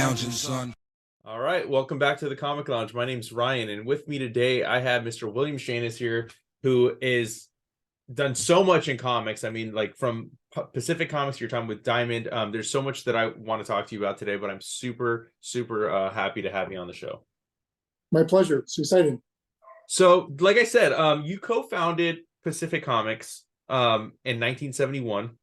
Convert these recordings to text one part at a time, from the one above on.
lounging, son. All right, welcome back to the Comic Lounge. My name's Ryan, and with me today I have Mr. William Schanes here, who is done so much in comics. I mean, like from Pacific Comics, you're talking with Diamond. There's so much that I want to talk to you about today, but I'm super happy to have you on the show. My pleasure. It's exciting. So, like I said, you co-founded Pacific Comics in 1971.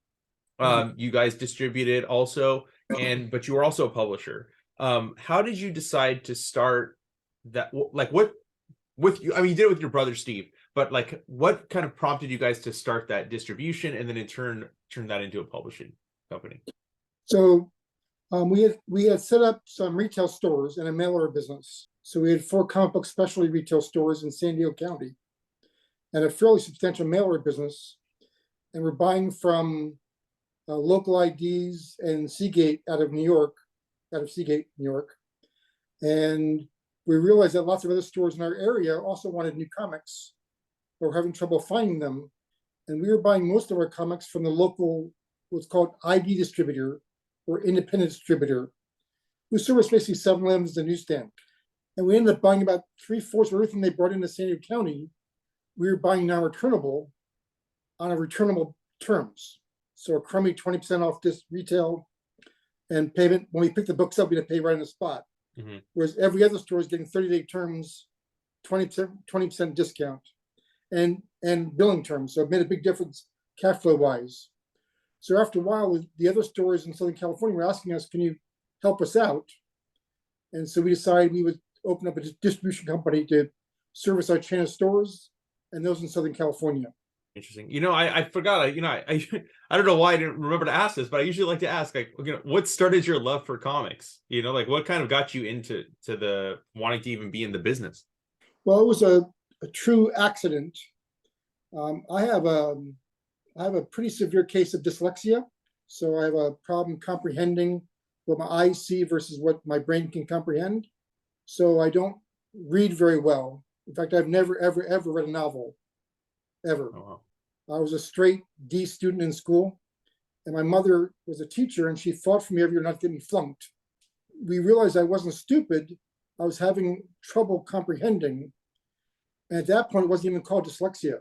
You guys distributed also, but you were also a publisher. How did you decide to start that? Like, what with you? I mean, you did it with your brother Steve, but like, what kind of prompted you guys to start that distribution and then in turn that into a publishing company? So, we had set up some retail stores and a mail order business. So we had 4 comic book specialty retail stores in San Diego County, and a fairly substantial mail order business. And we're buying from local IDs and Seagate out of Seagate, New York. And we realized that lots of other stores in our area also wanted new comics, but were having trouble finding them. And we were buying most of our comics from the local, what's called ID distributor or independent distributor, who serviced basically 7-Elevens as a newsstand. And we ended up buying about 3/4 of everything they brought into San Diego County. We were buying now returnable on a returnable terms. So a crummy 20% off this retail and payment. When we pick the books up, we had to pay right on the spot. Mm-hmm. Whereas every other store is getting 30-day terms, 20% discount, and billing terms. So it made a big difference cash flow wise. So after a while, the other stores in Southern California were asking us, can you help us out? And so we decided we would open up a distribution company to service our chain of stores and those in Southern California. Interesting. You know, I forgot. I don't know why I didn't remember to ask this, but I usually like to ask, like, what started your love for comics? You know, like what kind of got you into the wanting to even be in the business? Well, it was a true accident. I have a pretty severe case of dyslexia, so I have a problem comprehending what my eyes see versus what my brain can comprehend. So I don't read very well. In fact, I've never ever read a novel, ever. Oh, wow. I was a straight D student in school, and my mother was a teacher, and she fought for me every year not to get me flunked. We realized I wasn't stupid. I was having trouble comprehending. And at that point, it wasn't even called dyslexia.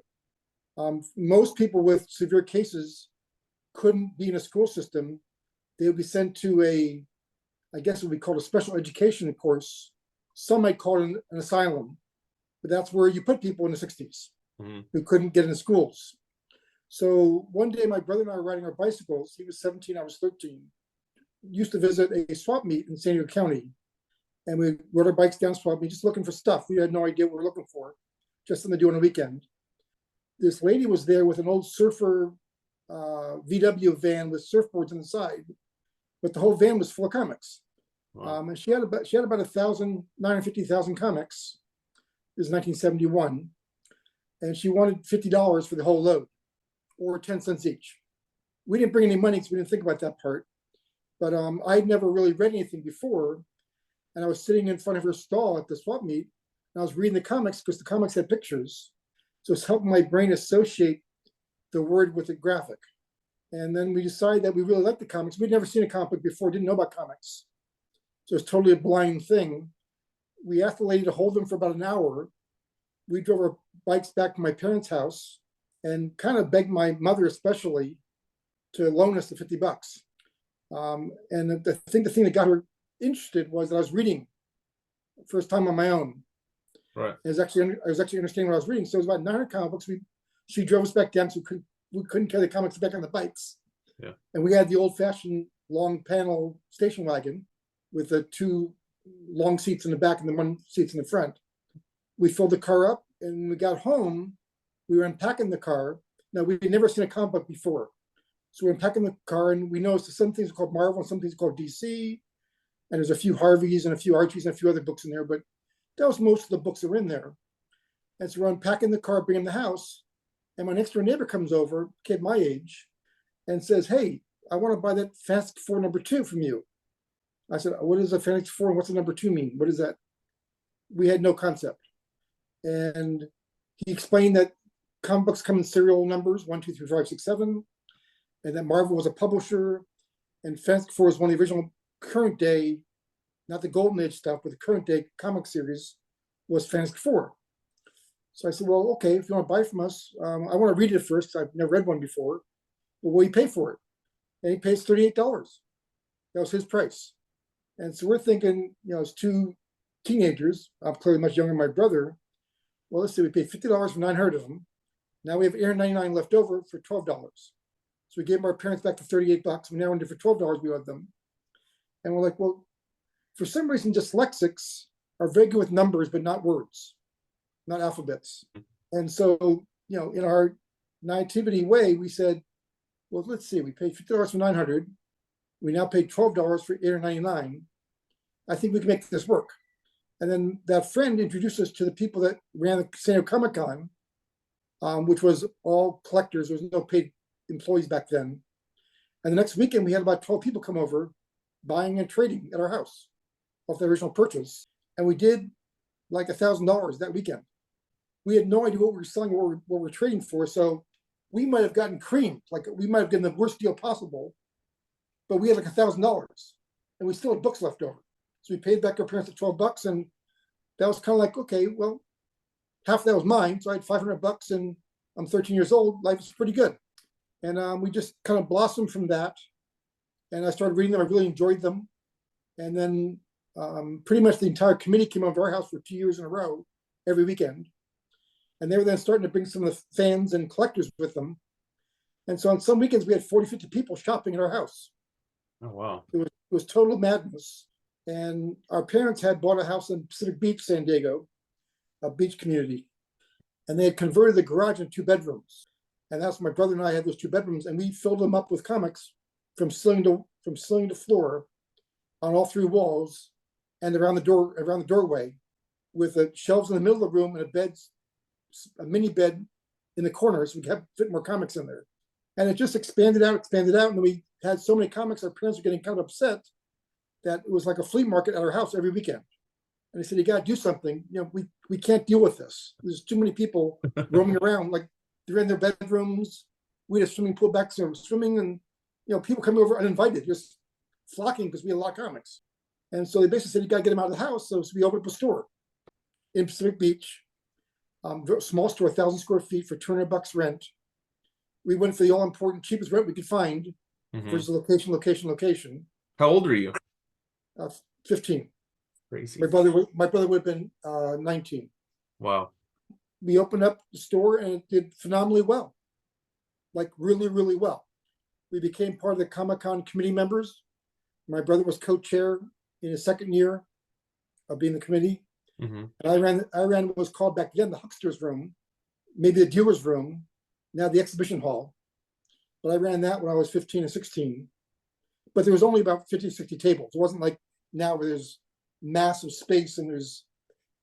Most people with severe cases couldn't be in a school system. They would be sent to I guess it would be called a special education course. Some might call it an asylum, but that's where you put people in the 60s who couldn't get into schools. So one day, my brother and I were riding our bicycles. He was 17, I was 13. Used to visit a swap meet in San Diego County. And we rode our bikes down swap meet, just looking for stuff. We had no idea what we were looking for, just something to do on a weekend. This lady was there with an old surfer VW van with surfboards on the side, but the whole van was full of comics. Wow. And she had about 950,000 comics. It was 1971, and she wanted $50 for the whole load, or 10 cents each. We didn't bring any money because we didn't think about that part. But I'd never really read anything before, and I was sitting in front of her stall at the swap meet, and I was reading the comics because the comics had pictures. So it's helping my brain associate the word with the graphic. And then we decided that we really liked the comics. We'd never seen a comic book before, didn't know about comics. So it's totally a blind thing. We asked the lady to hold them for about an hour. We drove our bikes back to my parents' house and kind of begged my mother especially to loan us the $50. And the thing that got her interested was that I was reading first time on my own. Right. I was actually understanding what I was reading. So it was about 900 comic books. She drove us back down, so we couldn't carry the comics back on the bikes. Yeah. And we had the old-fashioned long panel station wagon with the 2 long seats in the back and the 1 seats in the front. We filled the car up, and when we got home, we were unpacking the car. Now, we'd never seen a comic book before. So we're unpacking the car, and we noticed that some things are called Marvel and some things are called DC. And there's a few Harveys and a few Archies and a few other books in there, but that was most of the books that were in there. And so we're unpacking the car, bringing the house, and my next door neighbor comes over, kid my age, and says, "Hey, I want to buy that Fantastic Four #2 from you." I said, "What is a Fantastic Four and what's a #2 mean? What is that?" We had no concept. And he explained that comic books come in serial numbers, 1, 2, 3, 4, 5, 6, 7, and that Marvel was a publisher, and Fantastic Four is one of the original current day not the Golden Age stuff, but the current day comic series, was Fantastic Four. So I said, well, okay, if you want to buy from us, I want to read it first, because I've never read one before. Well, what do you pay for it? And he pays $38. That was his price. And so we're thinking, as two teenagers, I'm clearly much younger than my brother. Well, let's see, we paid $50 for 900 of them. Now we have $899 left over for $12. So we gave our parents back the $38. We now under for $12 we owe them. And we're like, well, for some reason, dyslexics are very good with numbers, but not words, not alphabets. And so, in our naivety way, we said, well, let's see, we paid $50 for 900. We now paid $12 for $899. I think we can make this work. And then that friend introduced us to the people that ran the San Diego Comic-Con, which was all collectors. There was no paid employees back then. And the next weekend, we had about 12 people come over buying and trading at our house off the original purchase. And we did like $1,000 that weekend. We had no idea what we were selling, what we were trading for. So we might have gotten creamed. Like we might have gotten the worst deal possible, but we had like $1,000 and we still had books left over. So we paid back our parents at $12, and that was kind of like, okay, well, half of that was mine. So I had $500 and I'm 13 years old. Life is pretty good. And we just kind of blossomed from that. And I started reading them. I really enjoyed them. And then pretty much the entire committee came over to our house for 2 years in a row, every weekend. And they were then starting to bring some of the fans and collectors with them. And so on some weekends, we had 40, 50 people shopping at our house. Oh, wow. It was total madness. And our parents had bought a house in Pacific Beach, San Diego, a beach community. And they had converted the garage into 2 bedrooms. And that's my brother and I had those 2 bedrooms, and we filled them up with comics from ceiling to floor on all 3 walls and around the doorway, with shelves in the middle of the room and a mini bed in the corner, so we could fit more comics in there. And it just expanded out. And then we had so many comics, our parents were getting kind of upset that it was like a flea market at our house every weekend. And they said, you got to do something. We can't deal with this. There's too many people roaming around. Like they're in their bedrooms. We had a swimming pool back, so swimming, and people coming over uninvited, just flocking because we had a lot of comics. And so they basically said, you got to get them out of the house. So we opened up a store in Pacific Beach, small store, 1,000 square feet for $200 rent. We went for the all-important cheapest rent we could find versus location. How old were you? 15. Crazy. My brother would have been 19. Wow. We opened up the store and it did phenomenally well, like really, really well. We became part of the Comic-Con committee members. My brother was co-chair in his second year of being the committee. And I ran what was called back then the huckster's room, maybe the dealer's room, now the exhibition hall. But I ran that when I was 15 and 16. But there was only about 50, 60 tables. It wasn't like now where there's massive space and there's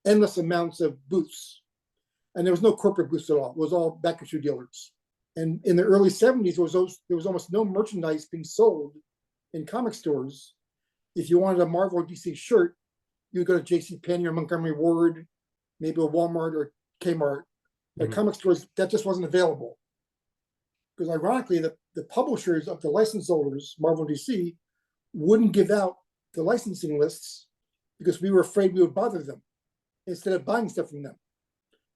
endless amounts of booths. And there was no corporate booths at all. It was all back issue dealers. And in the early 70s, there was almost no merchandise being sold in comic stores. If you wanted a Marvel or DC shirt, you would go to JCPenney or Montgomery Ward, maybe a Walmart or Kmart. At comic stores, that just wasn't available. Because ironically, the publishers of the license holders, Marvel and DC, wouldn't give out the licensing lists because we were afraid we would bother them instead of buying stuff from them.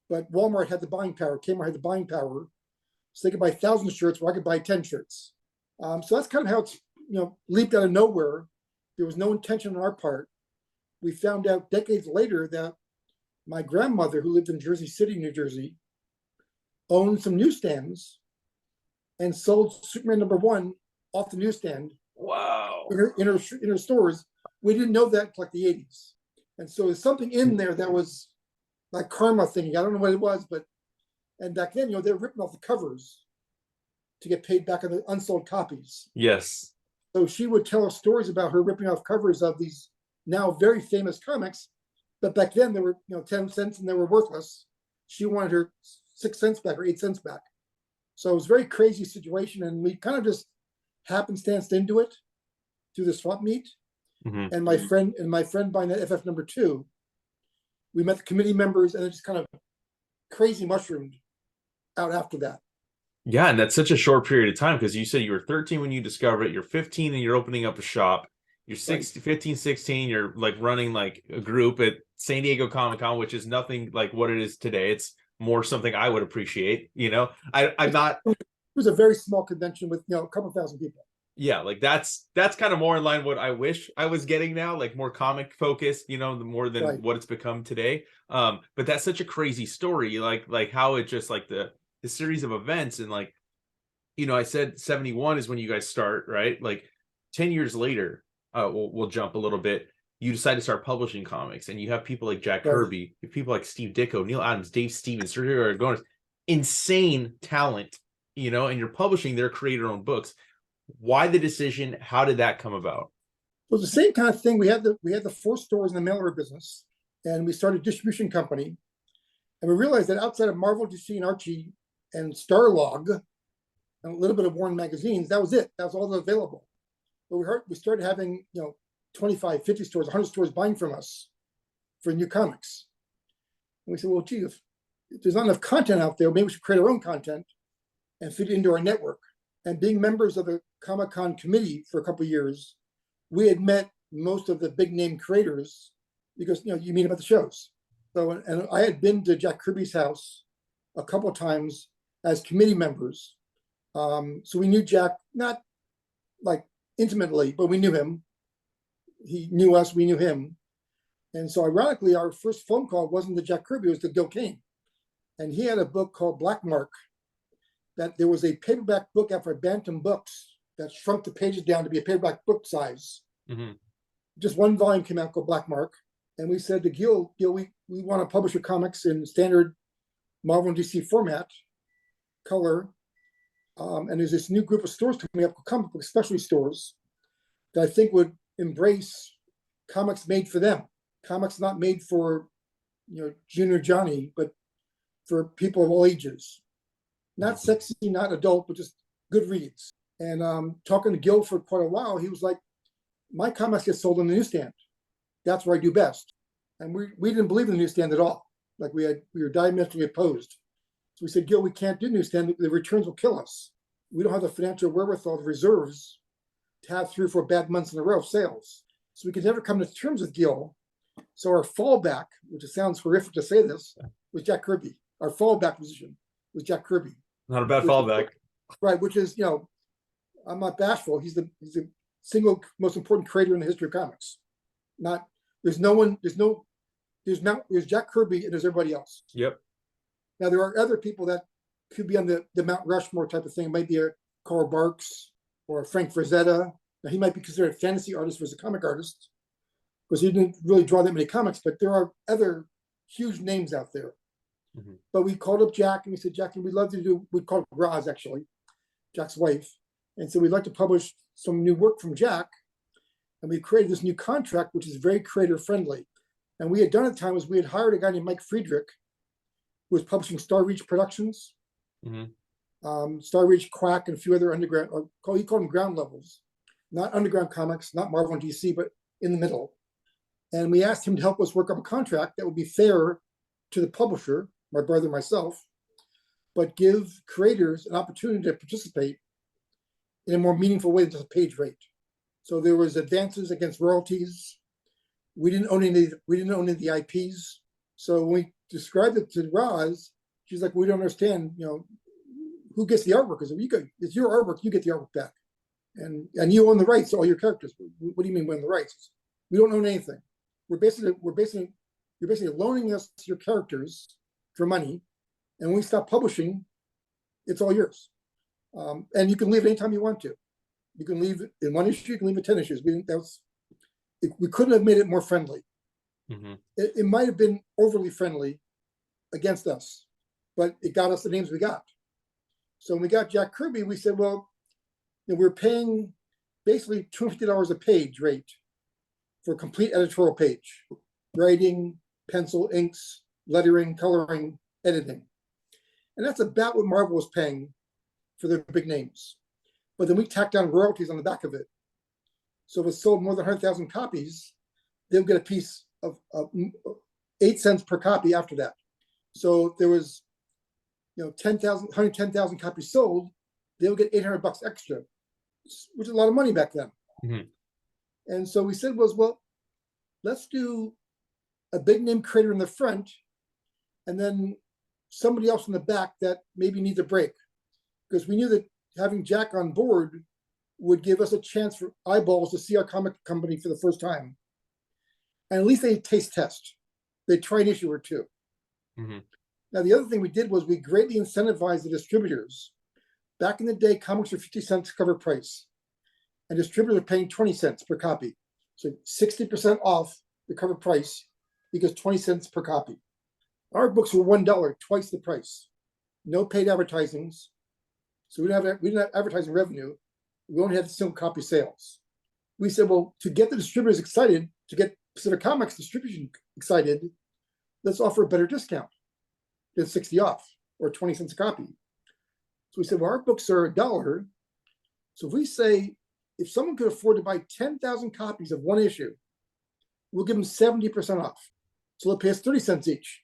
But Walmart had the buying power, Kmart had the buying power, so they could buy 1,000 shirts where I could buy 10 shirts. So that's kind of how it's leaped out of nowhere. There was no intention on our part. We found out decades later that my grandmother, who lived in Jersey City, New Jersey, owned some newsstands and sold Superman #1 off the newsstand. Wow. In her stores. We didn't know that until like the 80s. And so there's something in there that was like karma thinking. I don't know what it was, and back then, they were ripping off the covers to get paid back on the unsold copies. Yes. So she would tell us stories about her ripping off covers of these now very famous comics, but back then they were 10 cents and they were worthless. She wanted her 6 cents back or 8 cents back. So it was a very crazy situation, and we kind of just happenstanced into it through the swap meet. And my friend buying that FF #2, we met the committee members, and it just kind of crazy mushroomed out after that. Yeah, and that's such a short period of time, because you said you were 13 when you discovered it, you're 15 and you're opening up a shop, you're 16, 15, 16, you're like running like a group at San Diego Comic-Con, which is nothing like what it is today. It's more something I would appreciate, you know. I'm not, It was a very small convention with, a couple thousand people. yeah, like that's kind of more in line what I wish I was getting now, like more comic focused, you know, the more than Right. what it's become today. But that's such a crazy story, like how it just like the series of events. And like, you know, I said 71 is when you guys start, right? Like 10 years later, we'll jump a little bit. You decide to start publishing comics, and you have people like Jack Right. Kirby, you have people like Steve Ditko, Neil Adams, Dave Stevens, Sergio Aragonés, insane talent, you know, and you're publishing their creator-owned books. Why the decision? How did that come about? It was the same kind of thing. We had the 4 stores in the mail order business, and we started a distribution company. And we realized that outside of Marvel, DC, and Archie, and Starlog, and a little bit of Warren magazines, that was it. That was all that was available. But we started having 25, 50 stores, 100 stores buying from us for new comics. And we said, well, gee, if there's not enough content out there, maybe we should create our own content and fit it into our network. And being members of the Comic-Con committee for a couple of years, we had met most of the big name creators because you meet them at the shows. So, and I had been to Jack Kirby's house a couple of times as committee members. So we knew Jack, not like intimately, but we knew him. He knew us, we knew him. And so ironically, our first phone call wasn't to Jack Kirby, it was to Gil Kane. And he had a book called Black Mark, that there was a paperback book out for Bantam Books that shrunk the pages down to be a paperback book size. Mm-hmm. Just one volume came out called Black Mark. And we said to Gil, we want to publish your comics in standard Marvel and DC format, color. And there's this new group of stores coming up, comic book specialty stores, that I think would embrace comics made for them. Comics not made for, junior Johnny, but for people of all ages. Not sexy, not adult, but just good reads. And talking to Gil for quite a while, he was like, my comics get sold on the newsstand. That's where I do best. And we didn't believe in the newsstand at all. Like we were diametrically opposed. So we said, Gil, we can't do newsstand. The returns will kill us. We don't have the financial wherewithal, the reserves to have 3 or 4 bad months in a row of sales. So we could never come to terms with Gil. So our fallback, which it sounds horrific to say this, was Jack Kirby. Our fallback position was Jack Kirby. Not a bad fallback. Right, which is, I'm not bashful. He's the single most important creator in the history of comics. There's Jack Kirby and there's everybody else. Yep. Now there are other people that could be on the Mount Rushmore type of thing. It might be a Carl Barks or a Frank Frazetta. Now he might be considered a fantasy artist versus a comic artist because he didn't really draw that many comics, but there are other huge names out there. Mm-hmm. But we called up Jack and we said, Jack, we'd love to do, we'd call it Roz actually, Jack's wife. And so we'd like to publish some new work from Jack. And we created this new contract, which is very creator friendly. And we had done at the time was we had hired a guy named Mike Friedrich, who was publishing Star Reach Productions, Star Reach, Quack, and a few other underground, he called them ground levels, not underground comics, not Marvel and DC, but in the middle. And we asked him to help us work up a contract that would be fair to the publisher, my brother and myself, but give creators an opportunity to participate in a more meaningful way than just a page rate. So there was advances against royalties. We didn't own any of the IPs. So when we described it to Roz, she's like, we don't understand, who gets the artwork? Because it's your artwork, you get the artwork back. And you own the rights to all your characters. What do you mean we own the rights? We don't own anything. You're basically loaning us your characters for money. And when we stop publishing, it's all yours. And you can leave anytime you want to. You can leave in 1 issue, you can leave in 10 issues. We couldn't have made it more friendly. Mm-hmm. It might have been overly friendly against us, but it got us the names we got. So when we got Jack Kirby, we said, well, we're paying basically $250 a page rate for a complete editorial page, writing, pencil, inks, lettering, coloring, editing. And that's about what Marvel was paying for their big names. But then we tacked on royalties on the back of it. So if it sold more than 100,000 copies, they'll get a piece of 8 cents per copy after that. So if there was 110,000 copies sold, they'll get $800 extra, which is a lot of money back then. Mm-hmm. And so we said was, well, let's do a big name creator in the front and then somebody else in the back that maybe needs a break. Because we knew that having Jack on board would give us a chance for eyeballs to see our comic company for the first time. And at least they taste test. They try an issue or two. Mm-hmm. Now, the other thing we did was we greatly incentivized the distributors. Back in the day, comics were 50 cents cover price, and distributors are paying 20 cents per copy. So 60% off the cover price because 20 cents per copy. Our books were $1, twice the price. No paid advertisings. So we didn't have advertising revenue. We only had single copy sales. We said, well, to get the distributors excited, to get Pacific Comics distribution excited, let's offer a better discount than 60 off or 20 cents a copy. So we said, well, our books are $1. So if we say, if someone could afford to buy 10,000 copies of one issue, we'll give them 70% off. So they'll pay us 30 cents each.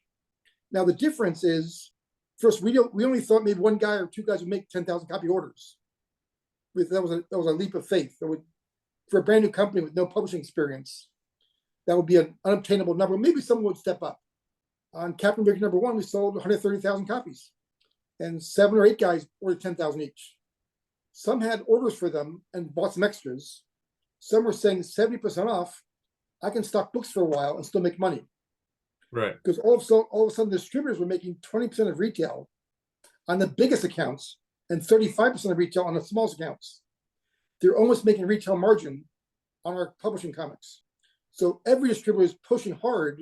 Now the difference is, first, we only thought maybe one guy or two guys would make 10,000 copy orders. That was a leap of faith. That would, for a brand new company with no publishing experience, that would be an unobtainable number. Maybe someone would step up. On Captain Victory #1, we sold 130,000 copies, and 7 or 8 guys ordered 10,000 each. Some had orders for them and bought some extras. Some were saying 70% off. I can stock books for a while and still make money. Right. Because all of a sudden, distributors were making 20% of retail on the biggest accounts and 35% of retail on the smallest accounts. They're almost making retail margin on our publishing comics. So every distributor is pushing hard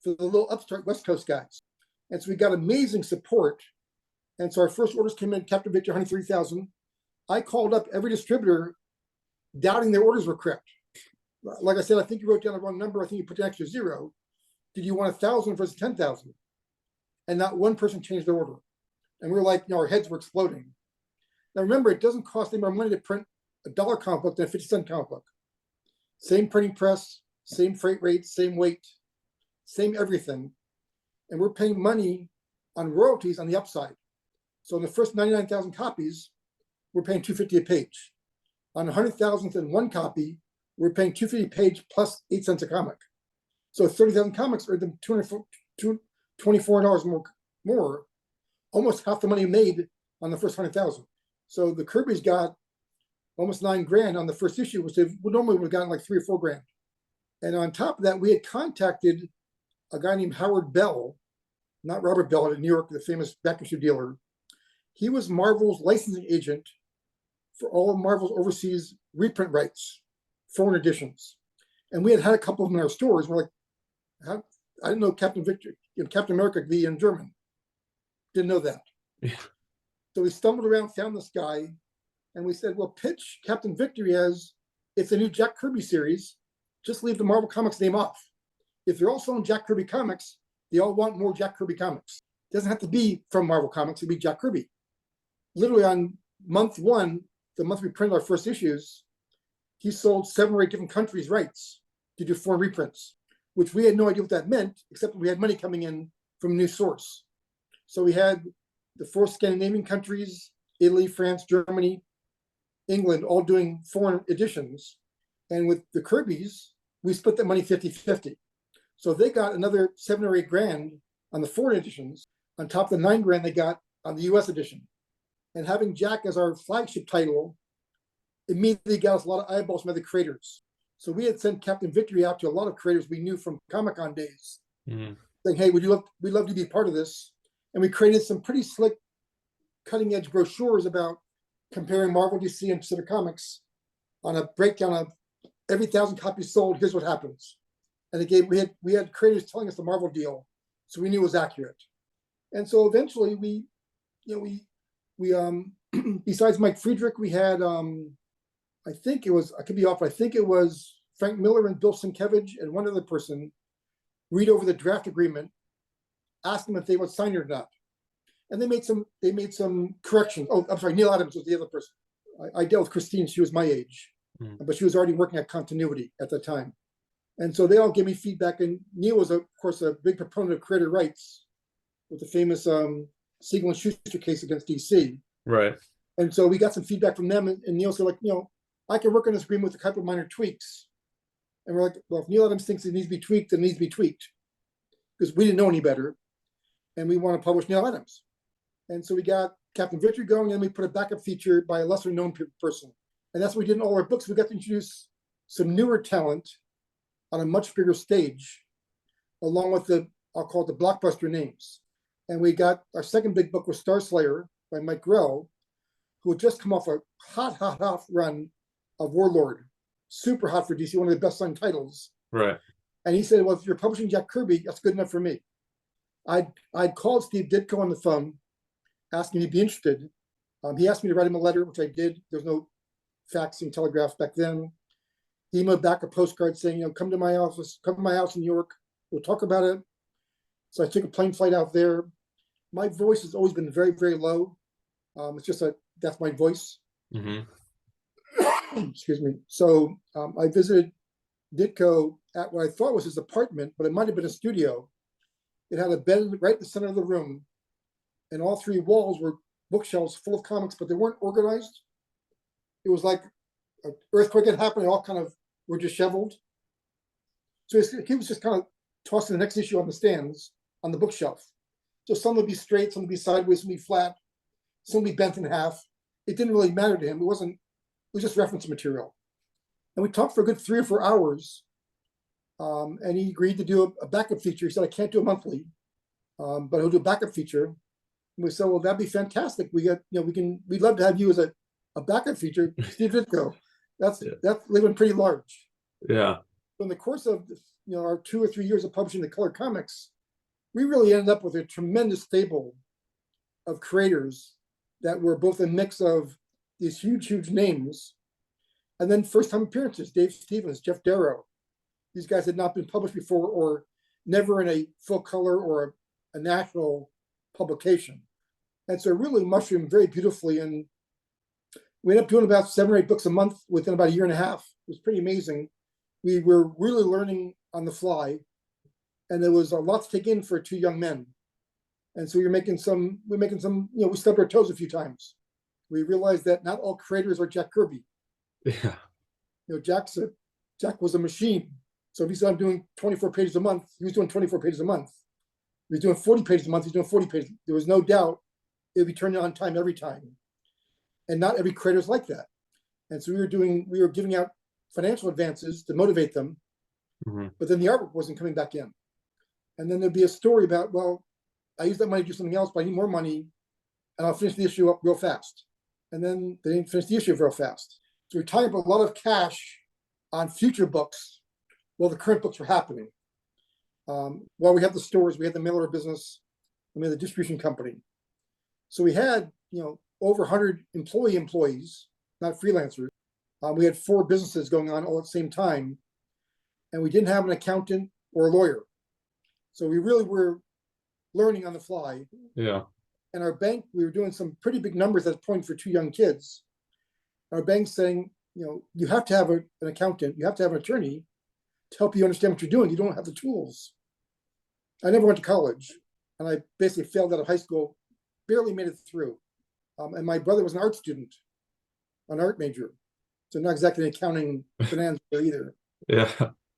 for the little upstart West Coast guys. And so we got amazing support. And so our first orders came in, Captain Victory 103,000. I called up every distributor doubting their orders were correct. Like I said, I think you wrote down the wrong number. I think you put an extra 0. Did you want 1,000 versus 10,000? And not one person changed their order. And we were like, our heads were exploding. Now remember, it doesn't cost any more money to print a $1 comic book than a 50-cent comic book. Same printing press, same freight rates, same weight, same everything. And we're paying money on royalties on the upside. So in the first 99,000 copies, we're paying $2.50 a page. On 100,000th and one copy, we're paying $2.50 a page plus 8 cents a comic. So 30,000 comics are them $24 more, almost half the money made on the first 100,000. So the Kirbys got almost $9,000 on the first issue, which they normally would have gotten like $3,000 or $4,000. And on top of that, we had contacted a guy named Howard Bell, not Robert Bell in New York, the famous back issue dealer. He was Marvel's licensing agent for all of Marvel's overseas reprint rights, foreign editions. And we had a couple of them in our stores. We're like, I didn't know Captain Victory, Captain America could be in German. Didn't know that. Yeah. So we stumbled around, found this guy, and we said, well, pitch Captain Victory as it's a new Jack Kirby series. Just leave the Marvel Comics name off. If they're all selling Jack Kirby comics, they all want more Jack Kirby comics. It doesn't have to be from Marvel Comics, it'd be Jack Kirby. Literally on month 1, the month we printed our first issues, he sold 7 or 8 different countries' rights to do foreign reprints, which we had no idea what that meant, except that we had money coming in from a new source. So we had the 4 Scandinavian countries, Italy, France, Germany, England, all doing foreign editions. And with the Kirbys, we split that money 50-50. So they got another 7 or 8 grand on the foreign editions, on top of the 9 grand they got on the US edition. And having Jack as our flagship title immediately got us a lot of eyeballs from other creators. So we had sent Captain Victory out to a lot of creators we knew from Comic-Con days, saying, hey, we'd love to be part of this. And we created some pretty slick, cutting-edge brochures about comparing Marvel, DC, and Pacific Comics on a breakdown of every 1,000 copies sold, here's what happens. And we had creators telling us the Marvel deal, so we knew it was accurate. And so eventually we besides Mike Friedrich, we had I think it was, I could be off, I think it was Frank Miller and Bill Sienkiewicz and one other person read over the draft agreement, ask them if they would sign it or not. And they made some corrections. Oh, I'm sorry, Neil Adams was the other person. I dealt with Christine, she was my age, but she was already working at Continuity at the time. And so they all gave me feedback. And Neil was, of course, a big proponent of creator rights with the famous Siegel and Schuster case against DC. Right. And so we got some feedback from them. And Neil said, like, I can work on this agreement with a couple of minor tweaks. And we're like, well, if Neil Adams thinks it needs to be tweaked, then it needs to be tweaked. Because we didn't know any better. And we want to publish Neil Adams. And so we got Captain Victory going, and we put a backup feature by a lesser known person. And that's what we did in all our books. We got to introduce some newer talent on a much bigger stage, along with I'll call it the blockbuster names. And we got our second big book was Star Slayer by Mike Grell, who had just come off a hot run of Warlord. Super hot for DC, one of the best-selling titles. Right. And he said, well, if you're publishing Jack Kirby, that's good enough for me. I'd called Steve Ditko on the phone, asking if he'd be interested. He asked me to write him a letter, which I did. There's no faxing telegraphs back then. He emailed back a postcard saying, come to my office, come to my house in New York. We'll talk about it. So I took a plane flight out there. My voice has always been very, very low. It's just that's my voice. Mm-hmm. Excuse me. So I visited Ditko at what I thought was his apartment, but it might have been a studio. It had a bed right in the center of the room, and all three walls were bookshelves full of comics, but they weren't organized. It was like an earthquake had happened, and all kind of were disheveled. So he was just kind of tossing the next issue on the stands on the bookshelf. So some would be straight, some would be sideways, some would be flat, some would be bent in half. It didn't really matter to him. It was just reference material. And we talked for a good 3 or 4 hours. And he agreed to do a backup feature. He said, I can't do a monthly, but he'll do a backup feature. And we said, well, that'd be fantastic. We'd love to have you as a backup feature. Steve Ditko. That's living pretty large. Yeah. In the course of our 2 or 3 years of publishing the color comics, we really ended up with a tremendous stable of creators that were both a mix of these huge names, and then first-time appearances. Dave Stevens, Jeff Darrow. These guys had not been published before, or never in a full color or a national publication. And so it really mushroomed very beautifully. And we ended up doing about 7 or 8 books a month within about a year and a half. It was pretty amazing. We were really learning on the fly, and there was a lot to take in for 2 young men. And so we're making some, we stubbed our toes a few times. We realized that not all creators are Jack Kirby. Yeah. Jack was a machine. So if he said I'm doing 24 pages a month, he was doing 24 pages a month. If he was doing 40 pages a month, he's doing 40 pages. There was no doubt it would be turned on time every time. And not every creator is like that. And so we were giving out financial advances to motivate them, but then the artwork wasn't coming back in. And then there'd be a story about, well, I used that money to do something else, but I need more money, and I'll finish the issue up real fast. And then they didn't finish the issue real fast. So we tied up a lot of cash on future books while the current books were happening. While we had the stores, we had the mailer business, and we had the distribution company. So we had, over 100 employees, not freelancers. We had 4 businesses going on all at the same time, and we didn't have an accountant or a lawyer. So we really were learning on the fly. Yeah. And our bank, we were doing some pretty big numbers at that point for 2 young kids. Our bank's saying, you have to have an accountant, you have to have an attorney to help you understand what you're doing. You don't have the tools. I never went to college, and I basically failed out of high school, barely made it through. And my brother was an art student, an art major. So not exactly an accounting finance either. Yeah.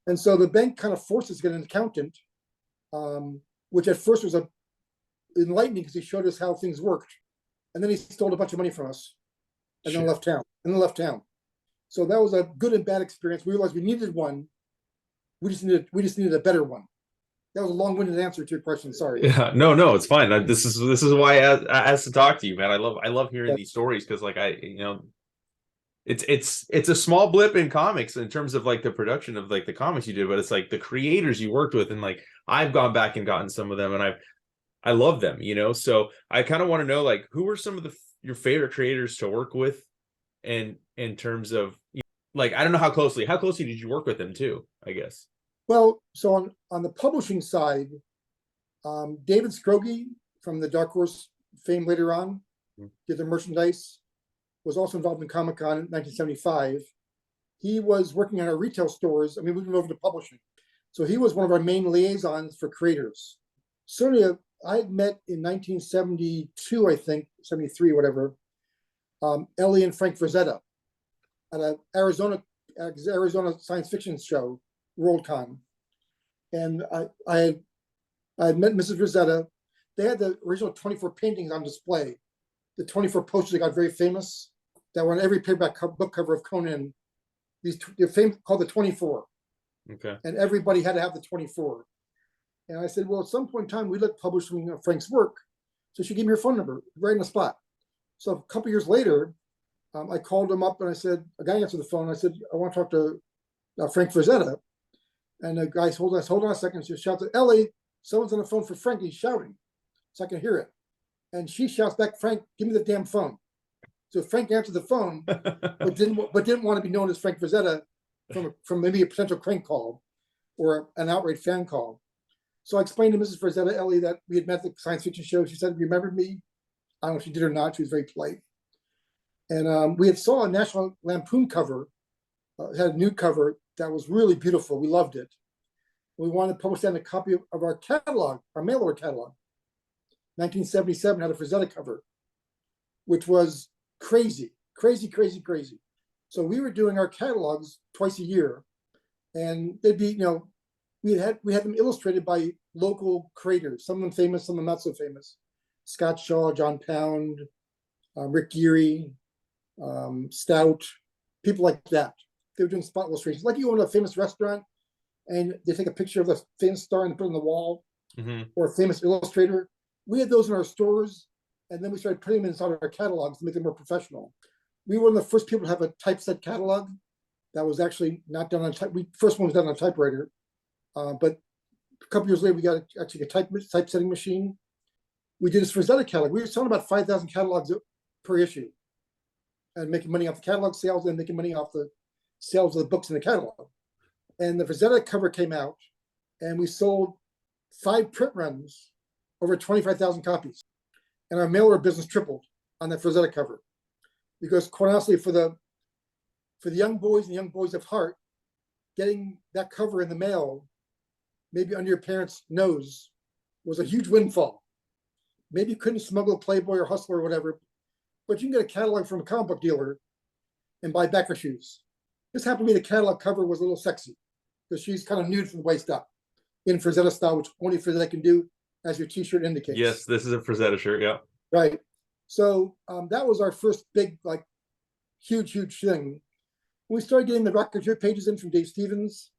And so the bank kind of forced us to get an accountant, which at first was enlightening because he showed us how things worked. And then he stole a bunch of money from us and then left town. So that was a good and bad experience. We realized we needed one. We just needed a better one. That was a long-winded answer to your question. Sorry. Yeah. No, it's fine. This is why I asked to talk to you, man. I love hearing these stories because it's a small blip in comics in terms of like the production of like the comics you did, but it's like the creators you worked with, and like I've gone back and gotten some of them, and I love them, So I kind of want to know, like, who were some of your favorite creators to work with, and in terms of like, I don't know how closely did you work with them too, I guess. Well, so on the publishing side, David Scroggie from the Dark Horse fame later on, did the merchandise, was also involved in Comic-Con in 1975. He was working on our retail stores. I mean, we moved over to publishing. So he was one of our main liaisons for creators. Certainly, I had met in 1972, I think, 73, whatever, Ellie and Frank Frazetta at a Arizona science fiction show, Worldcon. And I had met Mrs. Rosetta. They had the original 24 paintings on display. The 24 posters that got very famous, that were on every paperback book cover of Conan. They're famous, called the 24. Okay. And everybody had to have the 24. And I said, well, at some point in time, we'd like to publish Frank's work. So she gave me her phone number right on the spot. So a couple years later, I called him up and I said, a guy answered the phone. I said, I want to talk to Frank Frazetta. And the guy hold on a second. She shouts, Ellie, someone's on the phone for Frank. He's shouting. So I can hear it. And she shouts back, Frank, give me the damn phone. So Frank answered the phone, but didn't want to be known as Frank Frazetta from maybe a potential crank call or an outright fan call. So I explained to Mrs. Frazetta, Ellie, that we had met at the science fiction show. She said, remembered me. I don't know if she did or not. She was very polite. And we had saw a National Lampoon cover, had a new cover that was really beautiful. We loved it. We wanted to publish that in a copy of our catalog, our mail order catalog. 1977 had a Frazetta cover, which was crazy. So we were doing our catalogs twice a year, and they'd be, we had them illustrated by local creators, some of them famous, some of them not so famous. Scott Shaw, John Pound, Rick Geary, Stout, people like that. They were doing spot illustrations. Like you own a famous restaurant and they take a picture of the famous star and put it on the wall, or a famous illustrator. We had those in our stores, and then we started putting them inside our catalogs to make them more professional. We were one of the first people to have a typeset catalog that was actually not done on type. First one was done on a typewriter, but a couple years later, we got actually a typesetting machine. We did this Frazetta catalog. We were selling about 5,000 catalogs per issue, and making money off the catalog sales and making money off the sales of the books in the catalog. And the Frazetta cover came out, and we sold 5 print runs, over 25,000 copies. And our mail order business tripled on that Frazetta cover. Because quite honestly, for the young boys and young boys of heart, getting that cover in the mail, maybe under your parents' nose, was a huge windfall. Maybe you couldn't smuggle a Playboy or Hustler or whatever, but you can get a catalog from a comic book dealer and buy backer shoes. This happened to me, the catalog cover was a little sexy because she's kind of nude from the waist up in Frazetta style, which only Frazetta can do, as your t-shirt indicates. Yes, this is a Frazetta shirt, yeah. Right. So that was our first big, huge thing. When we started getting the Rocketeer pages in from Dave Stevens,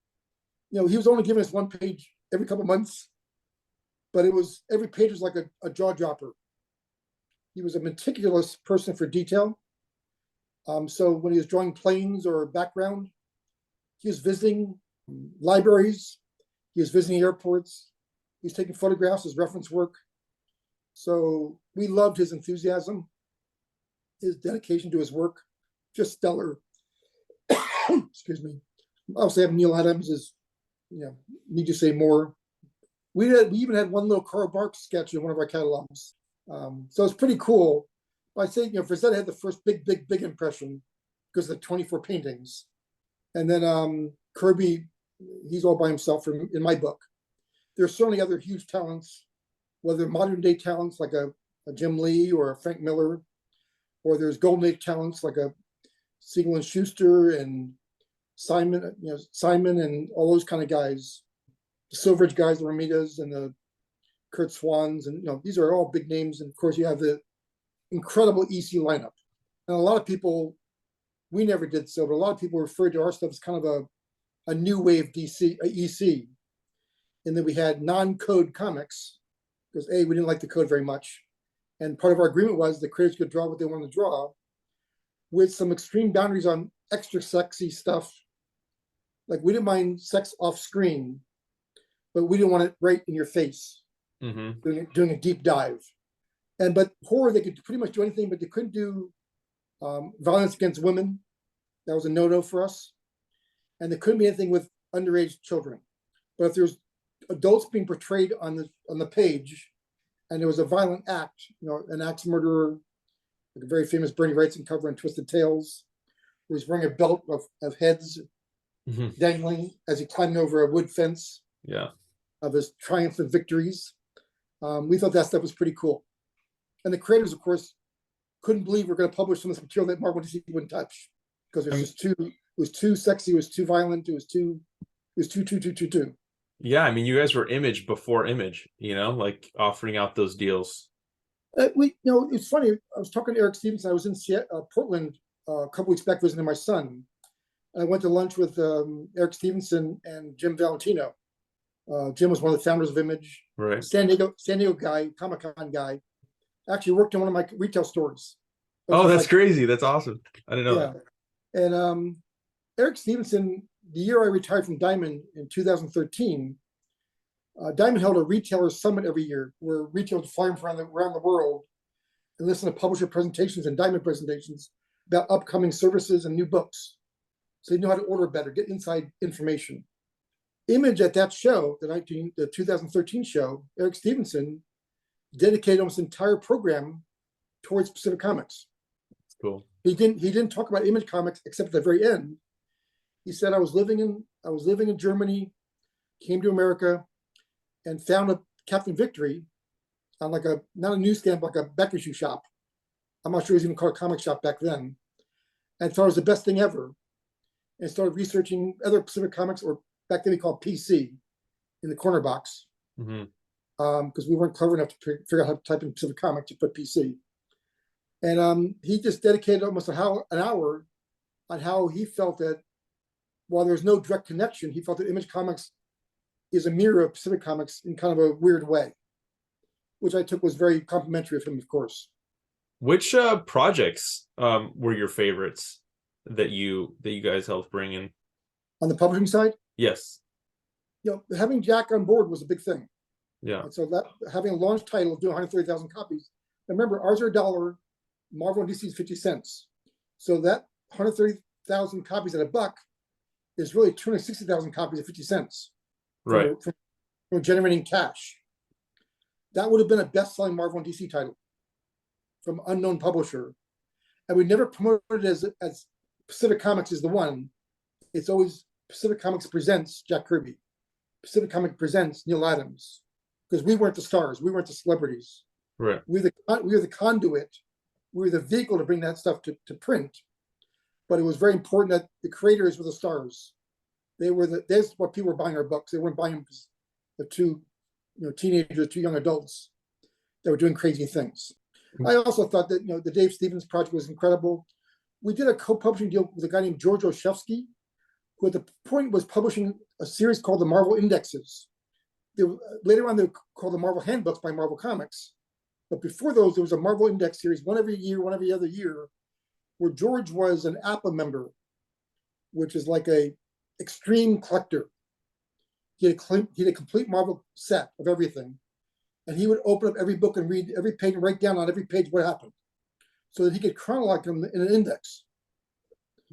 he was only giving us one page every couple months, but every page was like a jaw dropper. He was a meticulous person for detail. So when he was drawing planes or background, he was visiting libraries, he was visiting airports, he was taking photographs as reference work. So we loved his enthusiasm, his dedication to his work, just stellar. Excuse me. I also have Neil Adams as, need to say more. We even had one little Carl Barks sketch in one of our catalogs. So it's pretty cool. I say, Frazetta had the first big impression because of the 24 paintings. And then Kirby, he's all by himself in my book. There's certainly other huge talents, whether modern day talents like a Jim Lee or a Frank Miller, or there's golden age talents like a Siegel and Schuster and Simon, Simon and all those kind of guys, the Silver Age guys, the Ramirez and the Kurt Swans, and these are all big names. And of course, you have the incredible EC lineup. And a lot of people, we never did so, but a lot of people referred to our stuff as kind of a new wave EC, in that we had non-code comics, because we didn't like the code very much. And part of our agreement was the creators could draw what they wanted to draw, with some extreme boundaries on extra sexy stuff. Like, we didn't mind sex off screen, but we didn't want it right in your face, doing a deep dive. But horror, they could pretty much do anything, but they couldn't do violence against women. That was a no-no for us. And there couldn't be anything with underage children. But if there's adults being portrayed on the page, and there was a violent act, an axe murderer, like a very famous Bernie Wrightson cover in Twisted Tales, where he's wearing a belt of heads dangling as he climbed over a wood fence of his triumphant victories. We thought that stuff was pretty cool. And the creators, of course, couldn't believe we're going to publish some of this material that Marvel DC wouldn't touch. because it was just too, it was too sexy, it was too violent, it was too. Yeah, I mean, you guys were Image before Image, like offering out those deals. It's funny. I was talking to Eric Stevenson. I was in Portland a couple weeks back visiting my son. I went to lunch with Eric Stevenson and Jim Valentino. Jim was one of the founders of Image, Right. San Diego guy, Comic-Con guy. Actually worked in one of my retail stores. Oh, that's crazy. That's awesome. I didn't know that. And Eric Stevenson, the year I retired from Diamond in 2013, Diamond held a retailer summit every year where retailers fly around the world and listen to publisher presentations and Diamond presentations about upcoming services and new books. So you know how to order better, get inside information. Image at that show, the 2013 show, Eric Stevenson dedicated almost an entire program towards Pacific Comics. That's cool. He didn't talk about Image Comics except at the very end. He said, I was living in Germany, came to America, and found a Captain Victory on not a newsstand, but like a back issue shop. I'm not sure it was even called a comic shop back then. And thought it was the best thing ever. And started researching other Pacific Comics, or back then we called PC, in the corner box. Because we weren't clever enough to figure out how to type in Pacific Comic to put PC. And he just dedicated almost an hour on how he felt that while there's no direct connection, he felt that Image Comics is a mirror of Pacific Comics in kind of a weird way, which I took was very complimentary of him, of course. Which projects were your favorites that you guys helped bring in? On the publishing side? Yes. Having Jack on board was a big thing. Yeah. And so that having a launch title of doing 130,000 copies. Remember, ours are $1, Marvel and DC is 50 cents. So that 130,000 copies at $1 is really 260,000 copies at 50 cents. Right. From generating cash. That would have been a best-selling Marvel and DC title from unknown publisher. And we never promoted it as Pacific Comics is the one. It's always Pacific Comics presents Jack Kirby. Pacific Comic presents Neil Adams. Because we weren't the stars, we weren't the celebrities. Right. We were the conduit. We were the vehicle to bring that stuff to print. But it was very important that the creators were the stars. That's what people were buying our books. They weren't buying them because the two teenagers, two young adults that were doing crazy things. I also thought that the Dave Stevens project was incredible. We did a co-publishing deal with a guy named George Olszewski, who at the point was publishing a series called the Marvel Indexes. Later on, they were called the Marvel Handbooks by Marvel Comics. But before those, there was a Marvel Index series, one every other year, where George was an APA member, which is like a extreme collector. He had a complete Marvel set of everything. And he would open up every book and read every page and write down on every page what happened, so that he could chronologize them in an index.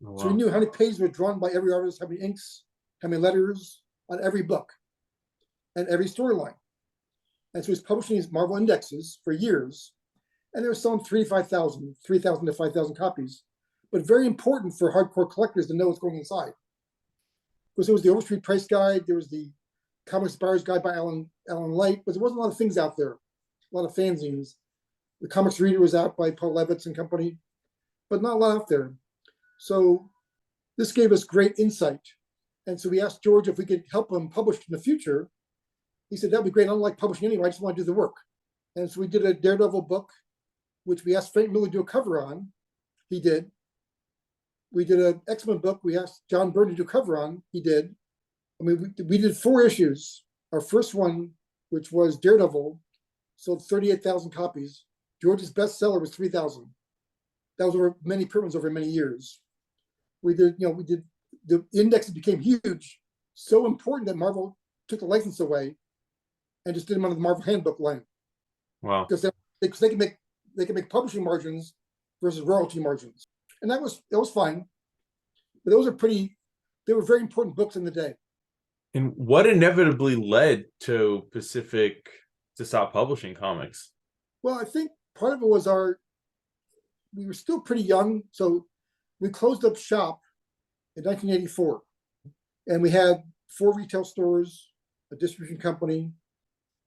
Oh, wow. So he knew how many pages were drawn by every artist, how many inks, how many letters on every book and every storyline. And so he's publishing these Marvel Indexes for years, and they were selling 3,000 to 5,000 copies. But very important for hardcore collectors to know what's going inside. Because there was the Overstreet Price Guide, there was the Comics Buyer's Guide by Alan Light, but there wasn't a lot of things out there, a lot of fanzines. The Comics Reader was out by Paul Levitz and company, but not a lot out there. So this gave us great insight. And so we asked George if we could help him publish in the future. He said, that'd be great. I don't like publishing anyway. I just want to do the work. And so we did a Daredevil book, which we asked Frank Miller to do a cover on. He did. We did an X-Men book. We asked John Byrne to do a cover on. He did. I mean, we did 4 issues. Our first one, which was Daredevil, sold 38,000 copies. George's bestseller was 3,000. That was over many print runs over many years. We did the indexes became huge, so important that Marvel took the license away and just did them under the Marvel Handbook line. Wow. Because they can make publishing margins versus royalty margins, and that was fine. But they were very important books in the day. And what inevitably led to Pacific to stop publishing comics? Well, I think part of it was we were still pretty young, so we closed up shop in 1984, and we had 4 retail stores, a distribution company,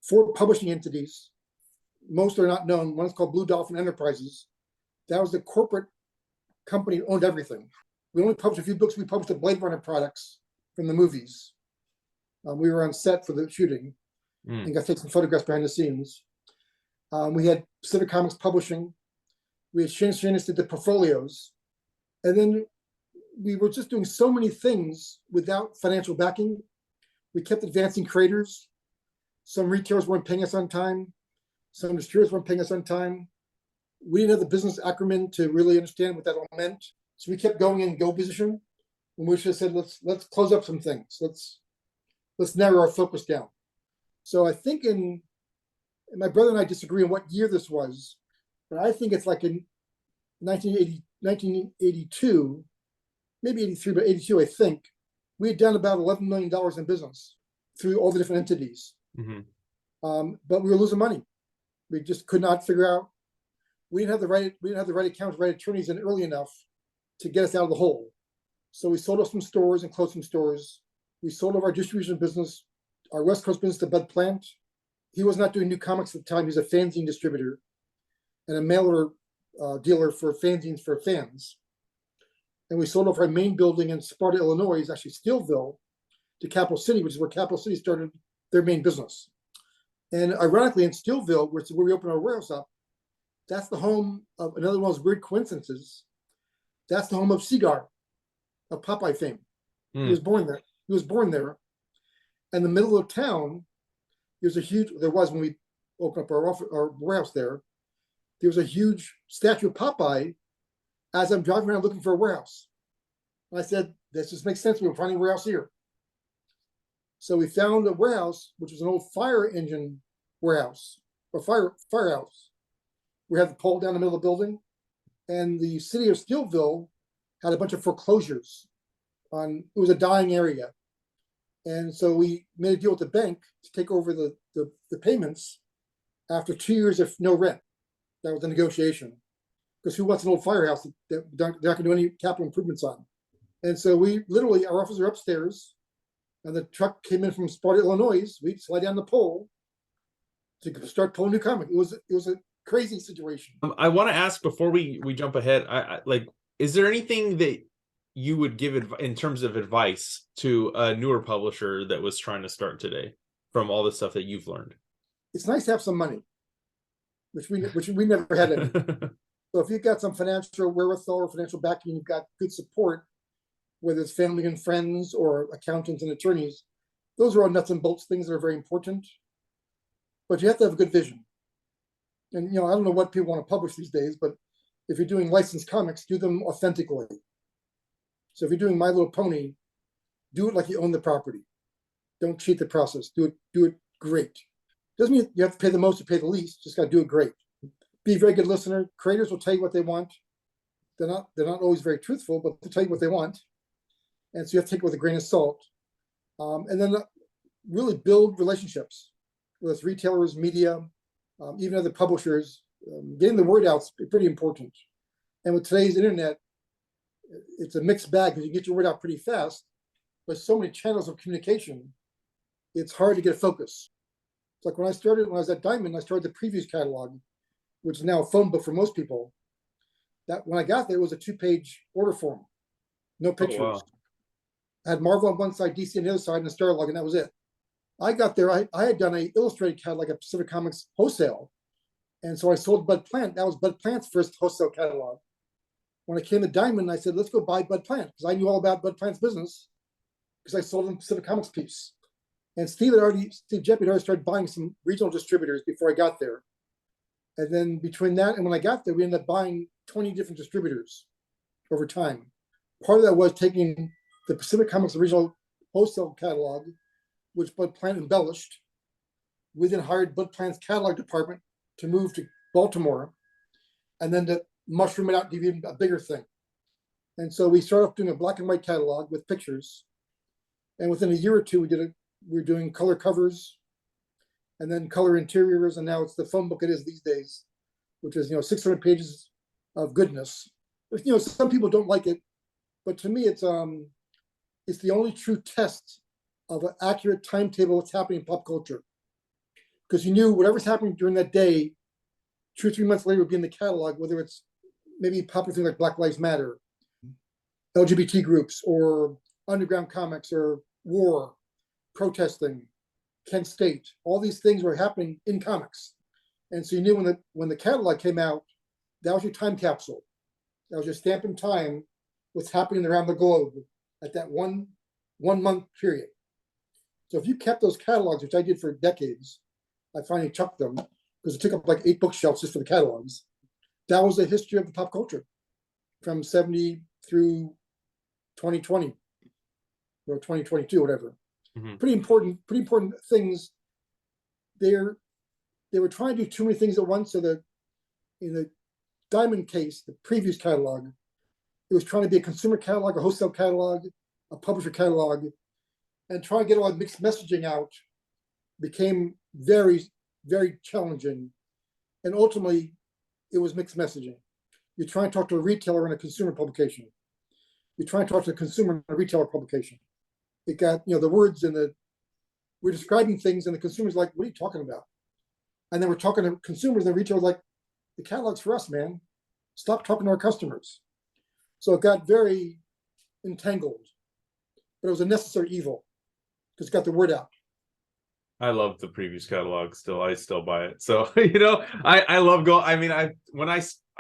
4 publishing entities. Most are not known. One is called Blue Dolphin Enterprises. That was the corporate company that owned everything. We only published a few books. We published the Blade Runner products from the movies. We were on set for the shooting and got to take some photographs behind the scenes. We had Pacific Comics Publishing. We had Schanes did the portfolios. And then we were just doing so many things without financial backing. We kept advancing creators. Some retailers weren't paying us on time. Some distributors weren't paying us on time. We didn't have the business acumen to really understand what that all meant. So we kept going in go position. And we just said, let's close up some things. Let's narrow our focus down. So I think and my brother and I disagree on what year this was, but I think it's like in 1982, maybe 83, but 82, I think, we had done about $11 million in business through all the different entities. But we were losing money. We just could not figure out. We didn't have the right accounts, right attorneys in early enough to get us out of the hole. So we sold off some stores and closed some stores. We sold off our distribution business, our West Coast business to Bud Plant. He was not doing new comics at the time. He was a fanzine distributor and a mailer dealer for fanzines for fans. And we sold off our main building in Sparta, Illinois, is actually Steelville, to Capital City, which is where Capital City started their main business. And ironically, in Steelville, which is where we opened our warehouse up, that's the home of another one of those weird coincidences. That's the home of Seagar, of Popeye fame. He was born there. He was born there. And the middle of town, there was when we opened up our warehouse there was a huge statue of Popeye as I'm driving around looking for a warehouse. And I said, this just makes sense. We were finding a warehouse here. So we found a warehouse, which was an old fire engine warehouse, or firehouse. We had the pole down the middle of the building, and the city of Steelville had a bunch of foreclosures it was a dying area. And so we made a deal with the bank to take over the payments after 2 years of no rent. That was the negotiation. Because who wants an old firehouse that they're not going to do any capital improvements on? And so we literally, our offices are upstairs, and the truck came in from Sparta, Illinois. We slid down the pole to start pulling new comic. It was a crazy situation. I want to ask before we jump ahead. I is there anything that you would give in terms of advice to a newer publisher that was trying to start today from all the stuff that you've learned? It's nice to have some money, which we never had any. So if you've got some financial wherewithal or financial backing, you've got good support, whether it's family and friends or accountants and attorneys, those are all nuts and bolts things that are very important. But you have to have a good vision. And I don't know what people want to publish these days, but if you're doing licensed comics, do them authentically. So if you're doing My Little Pony, do it like you own the property. Don't cheat the process. Do it great. Doesn't mean you have to pay the most or pay the least. Just got to do it great. Be a very good listener. Creators will tell you what they want. They're not always very truthful, but they'll tell you what they want. And so you have to take it with a grain of salt. And then really build relationships with retailers, media, even other publishers. Getting the word out is pretty important. And with today's internet, it's a mixed bag because you get your word out pretty fast. But so many channels of communication, it's hard to get a focus. It's like when I was at Diamond, I started the previews catalog, which is now a phone book for most people. That when I got there, it was a 2-page order form, no pictures. Oh, wow. I had Marvel on one side, DC on the other side, and a Starlog, and that was it. I got there, I had done an illustrated catalog at Pacific Comics wholesale. And so I sold Bud Plant. That was Bud Plant's first wholesale catalog. When I came to Diamond, I said, let's go buy Bud Plant, because I knew all about Bud Plant's business, because I sold them Pacific Comics piece. And Steve Jepp had already started buying some regional distributors before I got there. And then between that and when I got there, we ended up buying 20 different distributors over time. Part of that was taking the Pacific Comics original wholesale catalog, which Bud Plant embellished. We then hired Bud Plant's catalog department to move to Baltimore, and then to mushroom it out to even a bigger thing. And so we started off doing a black and white catalog with pictures. And within a year or two, we were doing color covers and then color interiors. And now it's the phone book it is these days, which is, 600 pages of goodness. But, some people don't like it, but to me, it's the only true test of an accurate timetable of what's happening in pop culture. Because you knew whatever's happening during that day, 2 or 3 months later would be in the catalog, whether it's maybe popular things like Black Lives Matter, LGBT groups or underground comics or war, protesting, Kent State. All these things were happening in comics. And so you knew when the catalog came out, that was your time capsule. That was your stamp in time, what's happening around the globe at that one month period. So if you kept those catalogs, which I did for decades, I finally chucked them because it took up like 8 bookshelves just for the catalogs. That was the history of the pop culture from 70 through 2020 or 2022, whatever. Mm-hmm. Pretty important things. They were trying to do too many things at once. So that in the Diamond case, the previous catalog, it was trying to be a consumer catalog, a wholesale catalog, a publisher catalog, and trying to get all that mixed messaging out became very, very challenging. And ultimately, it was mixed messaging. You try and talk to a retailer in a consumer publication. You try and talk to a consumer in a retailer publication. It got, the words we're describing things and the consumer's like, what are you talking about? And then we're talking to consumers and the retailer's like, the catalog's for us, man. Stop talking to our customers. So it got very entangled, but it was a necessary evil because it got the word out. I love the previous catalog still. I still buy it. So, I love going. I mean, I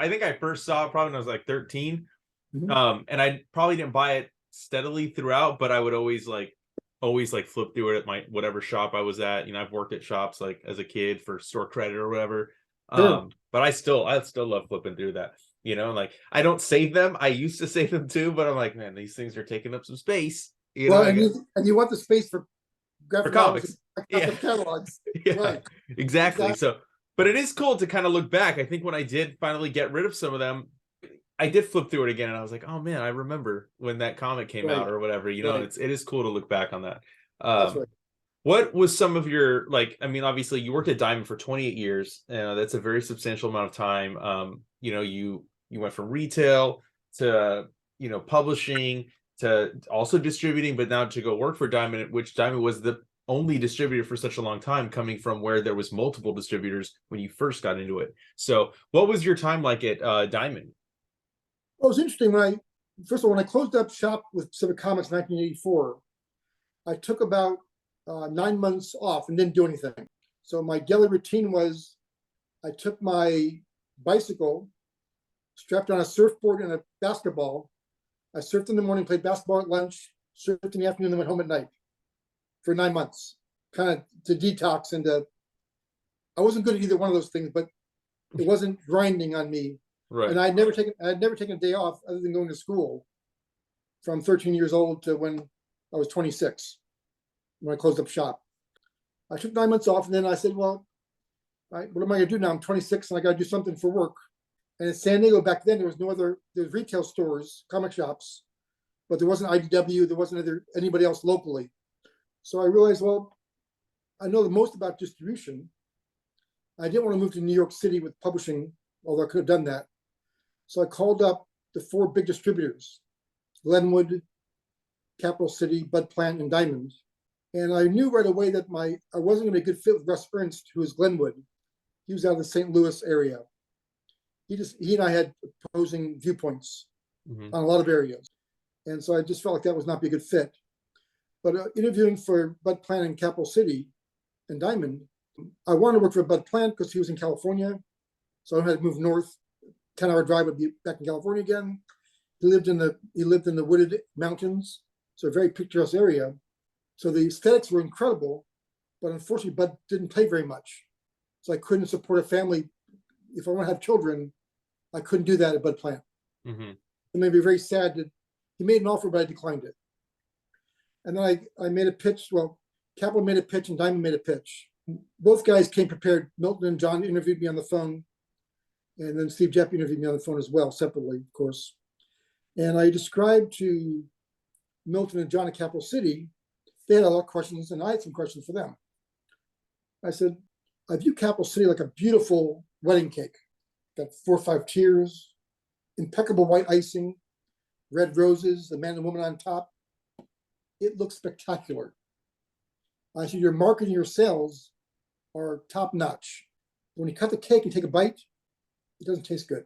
think I first saw it probably when I was like 13. Mm-hmm. And I probably didn't buy it steadily throughout, but I would always flip through it at my whatever shop I was at. I've worked at shops like as a kid for store credit or whatever. Sure. But I still love flipping through that. Like I don't save them. I used to save them too, but I'm like, man, these things are taking up some space. You want the space for graphic comics, catalogs. Yeah, right. Exactly. So, but it is cool to kind of look back. I think when I did finally get rid of some of them, I did flip through it again, and I was like, oh man, I remember when that comic came out or whatever. It is cool to look back on that. That's right. What was some of your obviously you worked at Diamond for 28 years. That's a very substantial amount of time. You went from retail to publishing to also distributing, but now to go work for Diamond, which Diamond was the only distributor for such a long time, coming from where there was multiple distributors when you first got into it. So what was your time like at Diamond? Well, it was interesting first of all, when I closed up shop with Pacific Comics in 1984, I took about 9 months off and didn't do anything. So my daily routine was I took my bicycle, strapped on a surfboard and a basketball. I surfed in the morning, played basketball at lunch, surfed in the afternoon, and went home at night for 9 months, kind of to detox. And I wasn't good at either one of those things, but it wasn't grinding on me. Right. And I had never taken a day off other than going to school from 13 years old to when I was 26, when I closed up shop. I took 9 months off, and then I said, well, what am I going to do now? I'm 26 and I got to do something for work. And in San Diego back then, there was retail stores, comic shops, but there wasn't IDW, there wasn't anybody else locally. So I realized, well, I know the most about distribution. I didn't want to move to New York City with publishing, although I could have done that. So I called up the 4 big distributors, Glenwood, Capital City, Bud Plant, and Diamond. And I knew right away that I wasn't going to be a good fit with Russ Ernst, who was Glenwood. He was out of the St. Louis area. He and I had opposing viewpoints on a lot of areas. And so I just felt like that was not be a good fit. But interviewing for Bud Plant in Capital City and Diamond, I wanted to work for Bud Plant because he was in California. So I had to move north. 10-hour drive would be back in California again. He lived in the wooded mountains, so a very picturesque area. So the aesthetics were incredible, but unfortunately, Bud didn't play very much. So I couldn't support a family. If I want to have children, I couldn't do that at Bud Plant. Mm-hmm. It made me very sad that he made an offer, but I declined it. And then I made a pitch. Well, Capital made a pitch and Diamond made a pitch. Both guys came prepared. Milton and John interviewed me on the phone. And then Steve Jepp interviewed me on the phone as well, separately, of course. And I described to Milton and John at Capital City, they had a lot of questions, and I had some questions for them. I said, I view Capital City like a beautiful wedding cake. Got 4 or 5 tiers, impeccable white icing, red roses, the man and woman on top. It looks spectacular. I said, your marketing, your sales are top notch. When you cut the cake and take a bite, it doesn't taste good.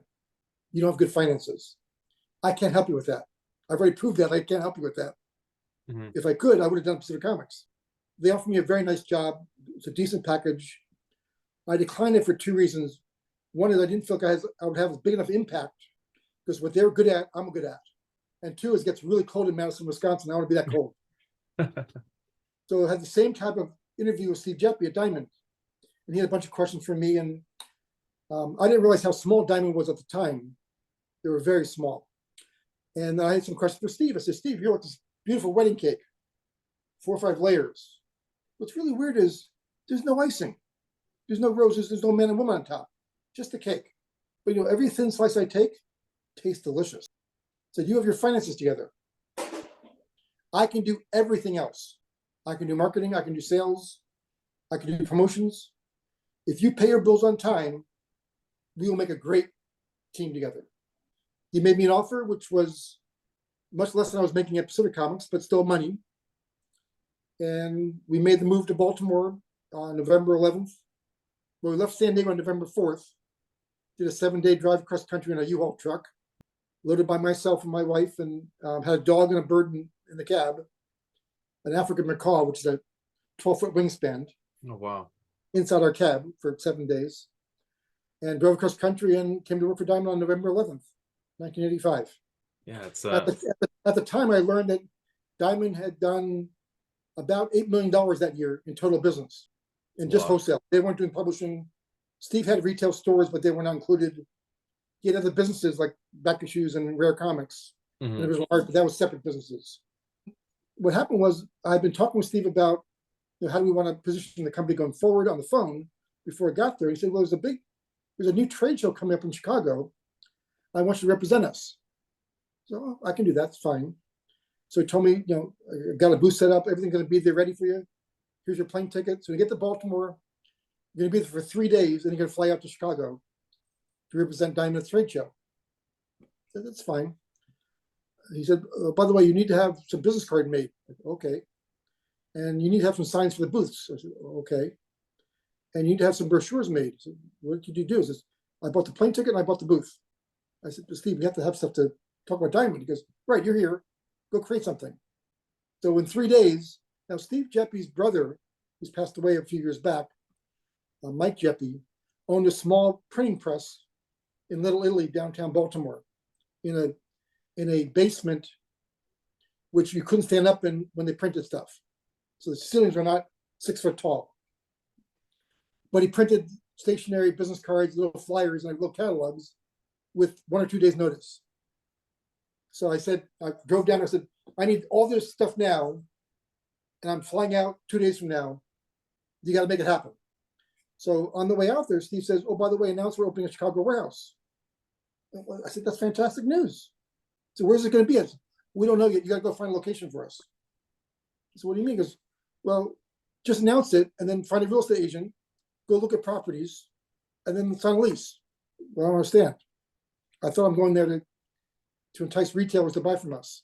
You don't have good finances. I can't help you with that. I've already proved that. I can't help you with that. Mm-hmm. If I could, I would have done Pacific Comics. They offered me a very nice job. It's a decent package. I declined it for two reasons. One is I didn't feel like I would have a big enough impact because what they're good at, I'm good at. And two is it gets really cold in Madison, Wisconsin. I want to be that cold. So I had the same type of interview with Steve Jeppy at Diamond. And he had a bunch of questions for me. And I didn't realize how small Diamond was at the time. They were very small. And I had some questions for Steve. I said, Steve, here with this beautiful wedding cake, 4 or 5 layers. What's really weird is there's no icing. There's no roses. There's no man and woman on top. Just a cake. But every thin slice I take tastes delicious. So you have your finances together. I can do everything else. I can do marketing. I can do sales. I can do promotions. If you pay your bills on time, we will make a great team together. He made me an offer, which was much less than I was making at Pacific Comics, but still money. And we made the move to Baltimore on November 11th. Well, we left San Diego on November 4th, did a 7-day drive across country in a U-Haul truck, loaded by myself and my wife, and had a dog and a bird in the cab, an African macaw, which is a 12-foot wingspan. Oh, wow. Inside our cab for 7 days, and drove across country and came to work for Diamond on November 11th, 1985. Yeah, it's at the time I learned that Diamond had done about $8 million that year in total business, in just wholesale. They weren't doing publishing. Steve had retail stores, but they were not included. He had other businesses like Back Issues and Rare Comics, and Original Art, but that was separate businesses. What happened was I'd been talking with Steve about how do we want to position the company going forward on the phone before I got there. He said, well, there's a new trade show coming up in Chicago. I want you to represent us. So I can do that. It's fine. So he told me, I've got a booth set up. Everything's going to be there ready for you. Here's your plane ticket. So you get to Baltimore. You're going to be there for 3 days, and you're going to fly out to Chicago to represent Diamond at the trade show. I said, that's fine. He said, by the way, you need to have some business card made. Said, okay. And you need to have some signs for the booths. I said, okay. And you need to have some brochures made. I said, what did you do? He says, I bought the plane ticket and I bought the booth. I said, Steve, you have to have stuff to talk about Diamond. He goes, right, you're here. Go create something. So in 3 days, now Steve Jeppy's brother, who's passed away a few years back, Mike Jeppy, owned a small printing press in Little Italy, downtown Baltimore, in a basement which you couldn't stand up in when they printed stuff. So the ceilings were not 6 foot tall. But he printed stationery, business cards, little flyers, and little catalogs with 1 or 2 days notice. So I drove down, I said, I need all this stuff now, and I'm flying out 2 days from now. You got to make it happen. So on the way out there, Steve says, oh, by the way, announced we're opening a Chicago warehouse. I said, that's fantastic news. So where's it going to be? I said, we don't know yet. You got to go find a location for us. So what do you mean? He goes, well, just announce it and then find a real estate agent, go look at properties, and then sign a lease. Well, I don't understand. I thought I'm going there to entice retailers to buy from us.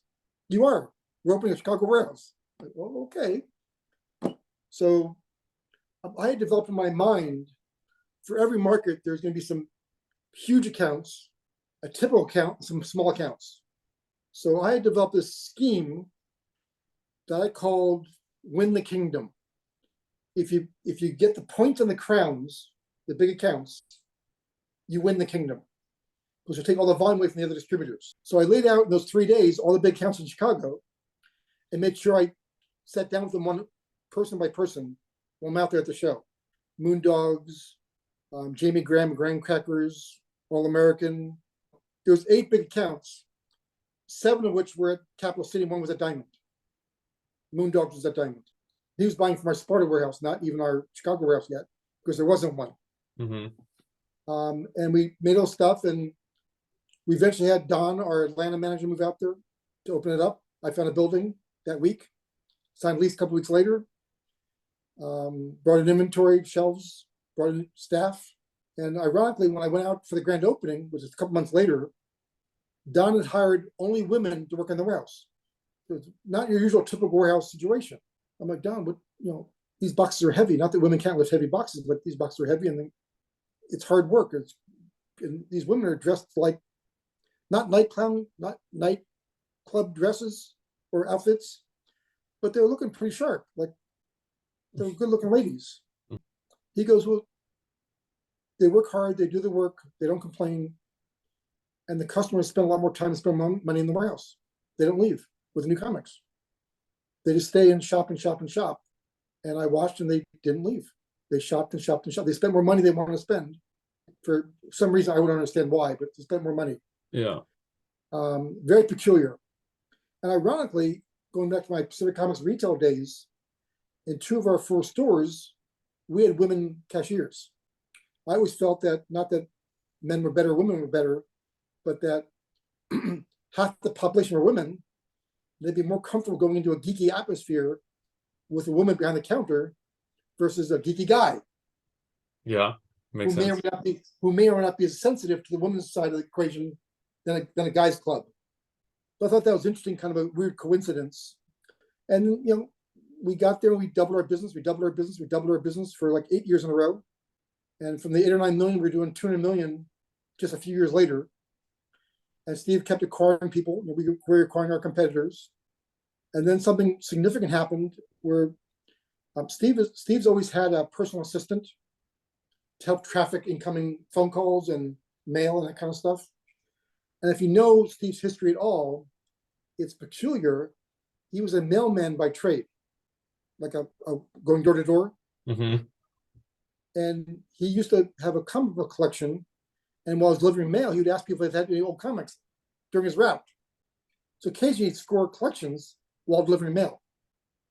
You are. We're opening a Chicago warehouse. Like, well, okay. So I had developed in my mind, for every market, there's going to be some huge accounts, a typical account, and some small accounts. So I had developed this scheme that I called Win the Kingdom. If you get the points on the crowns, the big accounts, you win the kingdom. Because you take all the volume away from the other distributors. So I laid out in those 3 days all the big accounts in Chicago and made sure I sat down with them one person by person while I'm out there at the show. Moondogs, Jamie Graham, Graham Crackers, All American. There was 8 big accounts, 7 of which were at Capital City. 1 was at Diamond. Moondogs was at Diamond. He was buying from our Sparta warehouse, not even our Chicago warehouse yet, because there wasn't one. And we made all stuff, and we eventually had Don, our Atlanta manager, move out there to open it up. I found a building that week, signed a lease a couple weeks later, brought in inventory, shelves, brought in staff. And ironically, when I went out for the grand opening, which is a couple months later, Don had hired only women to work in the warehouse. It was not your usual typical warehouse situation. I'm like, Don, but these boxes are heavy. Not that women can't lift heavy boxes, but these boxes are heavy, and it's hard work. And these women are dressed like not night clown, not night club dresses or outfits, but they were looking pretty sharp, like they were good looking ladies. He goes, well, they work hard, they do the work, they don't complain, and the customers spend a lot more time and spend money in the warehouse. They don't leave with the new comics. They just stay and shop and shop and shop. And I watched and they didn't leave. They shopped and shopped and shopped. They spent more money they want to spend. For some reason, I wouldn't understand why, but they spent more money. Yeah. Very peculiar. And ironically, going back to my Pacific Comics retail days, in 2 of our 4 stores, we had women cashiers. I always felt that, not that men were better, women were better, but that half the population were women. They'd be more comfortable going into a geeky atmosphere with a woman behind the counter versus a geeky guy. Yeah, makes who sense. Who may or may not be as sensitive to the woman's side of the equation than a guy's club. So I thought that was interesting, kind of a weird coincidence. And we got there, we doubled our business, we doubled our business for like 8 years in a row. And from the 8 or 9 million, we're doing 200 million just a few years later. And Steve kept acquiring people. We were acquiring our competitors. And then something significant happened where Steve's always had a personal assistant to help traffic incoming phone calls and mail and that kind of stuff. And if you know Steve's history at all, it's peculiar. He was a mailman by trade, like a going door to door. Mm-hmm. And he used to have a comic book collection. And while he was delivering mail, he would ask people if they had any old comics during his route. So occasionally he'd score collections while delivering mail.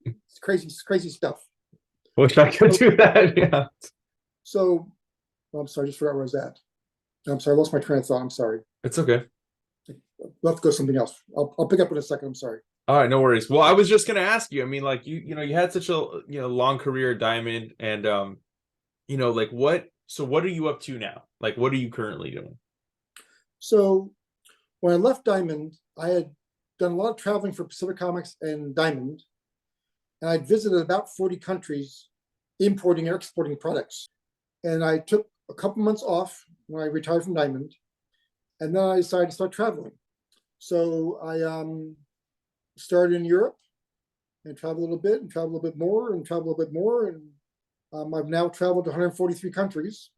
It's crazy stuff. Wish I could do that. Yeah. So, I'm sorry, I just forgot where I was at. I'm sorry, I lost my train of thought. I'm sorry. It's okay. We'll have to go something else. I'll pick up in a second. I'm sorry. All right, no worries. Well, I was just gonna ask you. I mean, like you had such a long career at Diamond, and like what? So what are you up to now? Like, what are you currently doing? So when I left Diamond, I had done a lot of traveling for Pacific Comics and Diamond, and I'd visited about 40 countries, importing and exporting products. And I took a couple months off when I retired from Diamond, and then I decided to start traveling. So I started in Europe and traveled a little bit and traveled a little bit more and traveled a little bit more. And I've now traveled to 143 countries.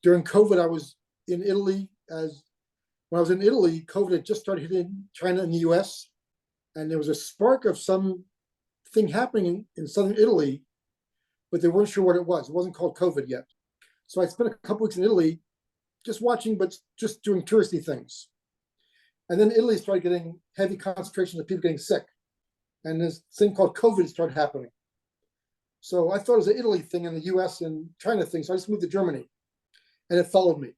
During COVID, I was in Italy. When I was in Italy, COVID had just started hitting China and the US. And there was a spark of some thing happening in southern Italy, but they weren't sure what it was. It wasn't called COVID yet. So I spent a couple weeks in Italy just watching, but just doing touristy things. And then Italy started getting heavy concentrations of people getting sick. And this thing called COVID started happening. So I thought it was an Italy thing and the US and China thing. So I just moved to Germany and it followed me.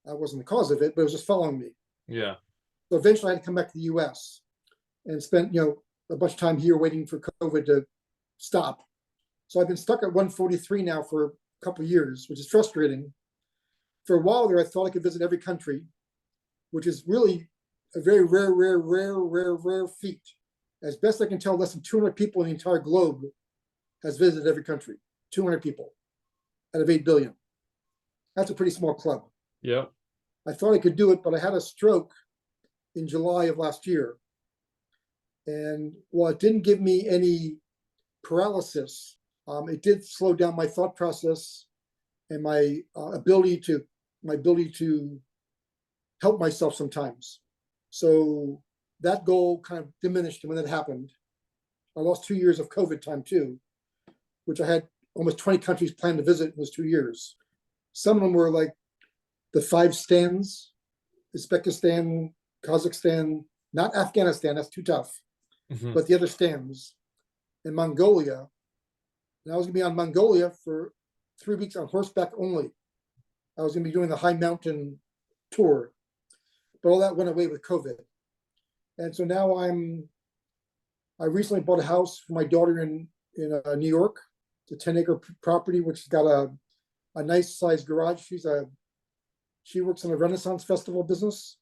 I wasn't the cause of it, but it was just following me. Yeah. So eventually I had to come back to the US and spent, a bunch of time here waiting for COVID to stop. So I've been stuck at 143 now for a couple of years, which is frustrating. For a while there, I thought I could visit every country, which is really a very rare feat. As best I can tell, less than 200 people in the entire globe has visited every country. 200 people out of 8 billion. That's a pretty small club. Yeah. I thought I could do it, but I had a stroke in July of last year. And while it didn't give me any paralysis, it did slow down my thought process and my ability to help myself sometimes. So that goal kind of diminished when that happened. I lost 2 years of COVID time too, which I had almost 20 countries planned to visit in those 2 years. Some of them were like the 5 stands, Uzbekistan, Kazakhstan, not Afghanistan, that's too tough, but the other stands, in Mongolia. And I was gonna be on Mongolia for 3 weeks on horseback only. I was gonna be doing the high mountain tour, but all that went away with COVID. And so now I recently bought a house for my daughter in New York. It's a 10-acre property, which has got a nice sized garage. She works in a Renaissance Festival business,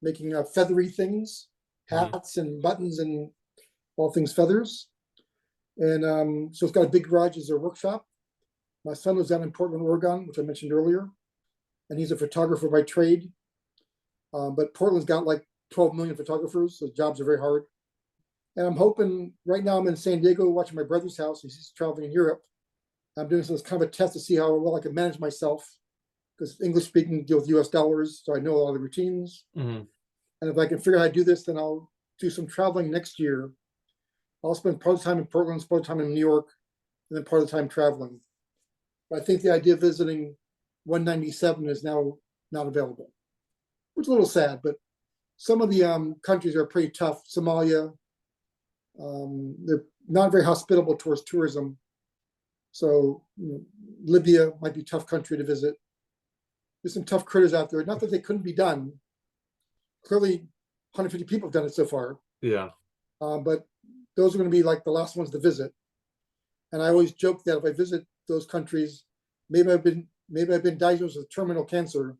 making feathery things, hats and buttons and all things feathers. And so it's got a big garage as their workshop. My son lives down in Portland, Oregon, which I mentioned earlier, and he's a photographer by trade. But Portland's got like 12 million photographers, so jobs are very hard. And I'm hoping, right now I'm in San Diego watching my brother's house. He's traveling in Europe. I'm doing some kind of a test to see how well I can manage myself, because English speaking, deal with US dollars, so I know a lot of the routines. Mhm. And if I can figure out how to do this, then I'll do some traveling next year. I'll spend part of the time in Portland, part of the time in New York, and then part of the time traveling. But I think the idea of visiting 197 is now not available, which is a little sad, but some of the countries are pretty tough. Somalia, they're not very hospitable towards tourism. So Libya might be a tough country to visit. There's some tough critters out there. Not that they couldn't be done. Clearly, 150 people have done it so far. Yeah. But those are going to be like the last ones to visit. And I always joke that if I visit those countries, maybe I've been diagnosed with terminal cancer,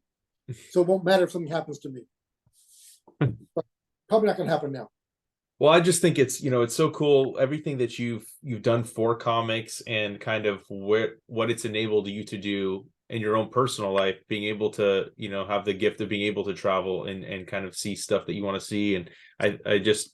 so it won't matter if something happens to me. But probably not going to happen now. Well, I just think it's so cool, everything that you've done for comics and kind of what it's enabled you to do in your own personal life, being able to, have the gift of being able to travel and kind of see stuff that you want to see. And I just,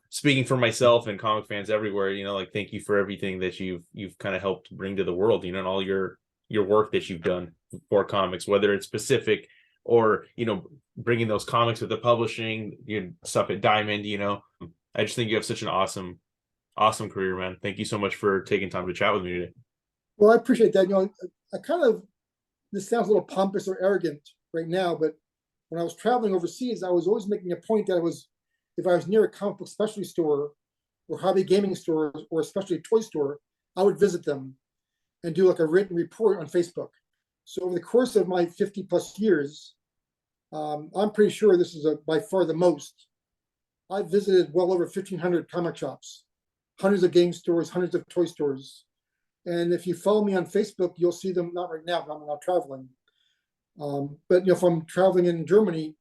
speaking for myself and comic fans everywhere, like, thank you for everything that you've kind of helped bring to the world, and all your work that you've done for comics, whether it's specific or, bringing those comics with the publishing, stuff at Diamond, I just think you have such an awesome career, man. Thank you so much for taking time to chat with me today. Well, I appreciate that. I kind of, this sounds a little pompous or arrogant right now, but when I was traveling overseas, I was always making a point that if I was near a comic book specialty store or hobby gaming store or especially a toy store, I would visit them and do like a written report on Facebook. So over the course of my 50 plus years, I'm pretty sure this is by far the most. I've visited well over 1,500 comic shops, hundreds of game stores, hundreds of toy stores. And if you follow me on Facebook, you'll see them, not right now, I'm not traveling. But if I'm traveling in Germany,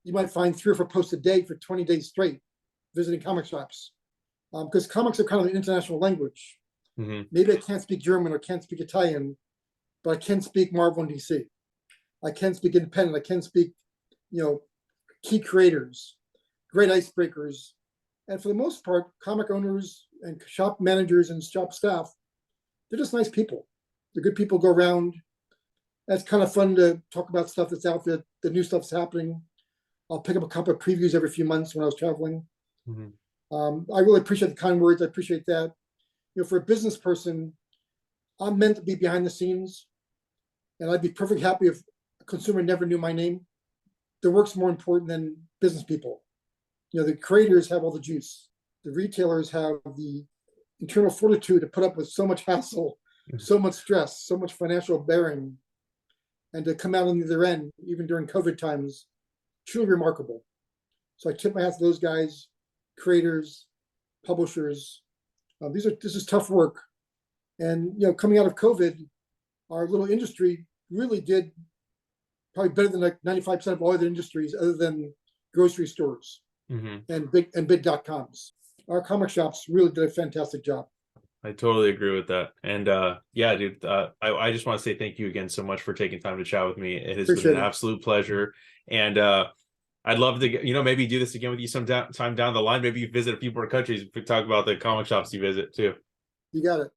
you might find 3 or 4 posts a day for 20 days straight, visiting comic shops. Because comics are kind of an international language. Mm-hmm. Maybe I can't speak German or can't speak Italian, but I can speak Marvel and DC. I can speak independent. I can speak, key creators, great icebreakers. And for the most part, comic owners and shop managers and shop staff, they're just nice people. They're good people to go around. It's kind of fun to talk about stuff that's out there, the new stuff's happening. I'll pick up a couple of previews every few months when I was traveling. Mm-hmm. I really appreciate the kind words. I appreciate that. For a business person, I'm meant to be behind the scenes, and I'd be perfectly happy if a consumer never knew my name. The work's more important than business people. The creators have all the juice. The retailers have the internal fortitude to put up with so much hassle, so much stress, so much financial bearing, and to come out on the other end, even during COVID times, truly remarkable. So I tip my hat to those guys, creators, publishers. This is tough work. And, coming out of COVID, our little industry really did probably better than like 95% of all other industries other than grocery stores. Mm-hmm. and big.coms. Our comic shops really did a fantastic job. I totally agree with that. And yeah, dude, I just want to say thank you again so much for taking time to chat with me. It has been an absolute pleasure. And I'd love to, maybe do this again with you time down the line. Maybe you visit a few more countries. We talk about the comic shops you visit too. You got it.